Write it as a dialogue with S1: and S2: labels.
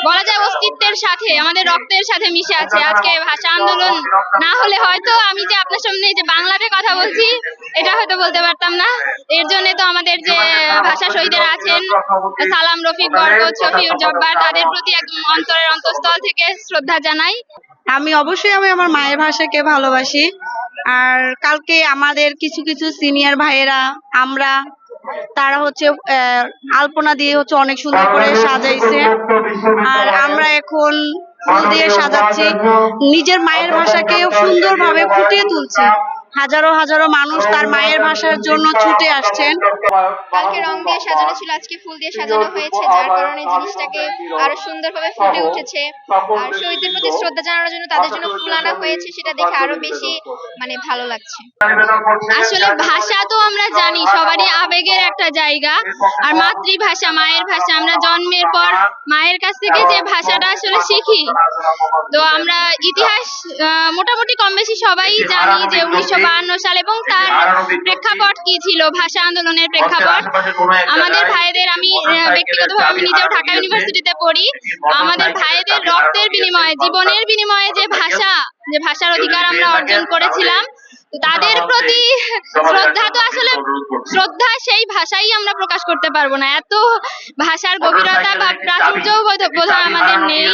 S1: বলা যায় অস্তিত্বের সাথে, আমাদের রক্তের সাথে মিশে আছে। আজকে ভাষা আন্দোলন না হলে হয়তো আমি যে আপনার সামনে যে বাংলাতে কথা বলছি এটা হয়তো বলতে পারতাম না। এর জন্য তো আমাদের যে ভাষা শহীদরা আছেন, সালাম, রফিক, বরকত, শফিউর, জব্বার, তাদের প্রতি একদম অন্তরের অন্তঃস্থল থেকে শ্রদ্ধা জানাই।
S2: আমি অবশ্যই আমার মায়ের ভাষাকে ভালোবাসি। আর কালকে আমাদের কিছু কিছু সিনিয়র ভাইয়েরা আমরা তারা হচ্ছে আলপনা দিয়ে হচ্ছে অনেক সুন্দর করে সাজাইছে। আর আমরা এখন ফুল দিয়ে সাজাচ্ছি, নিজের মায়ের ভাষাকেও সুন্দরভাবে ফুটিয়ে তুলছি। হাজারো হাজারো মানুষ তার মায়ের ভাষার জন্য ছুটে আসছেন।
S1: কালকে রং দিয়ে সাজানো ছিল, আজকে ফুল দিয়ে সাজানো হয়েছে, যার কারণে জিনিসটাকে আরো সুন্দরভাবে ফুটে উঠেছে। আর শহীদদের প্রতি শ্রদ্ধা জানানোর জন্য তাদের জন্য ফুল আনা হয়েছে, সেটা দেখে আরো বেশি ভালো লাগছে। আসলে ভাষা তো আমরা জানি সবারই আবেগের একটা জায়গা, আর মাতৃভাষা, মায়ের ভাষা, আমরা জন্মের পর মায়ের কাছ থেকে যে ভাষাটা আসলে শিখি। তো আমরা ইতিহাস মোটামুটি কম বেশি সবাই জানি যে 1952 সাল এবং তার প্রেক্ষাপট কি ছিল, ভাষা আন্দোলনের প্রেক্ষাপট। আমাদের ভাইদের, আমি ব্যক্তিগতভাবে আমি নিজেও ঢাকা ইউনিভার্সিটিতে পড়ি, আমাদের ভাইদের রক্তের বিনিময়ে, জীবনের বিনিময়ে যে ভাষার অধিকার আমরা অর্জন করেছিলাম, তাদের প্রতি শ্রদ্ধা তো আসলে শ্রদ্ধা সেই ভাষাই আমরা প্রকাশ করতে পারবো না, এত ভাষার গভীরতা বা প্রাচুর্য বোধহয় আমাদের নেই।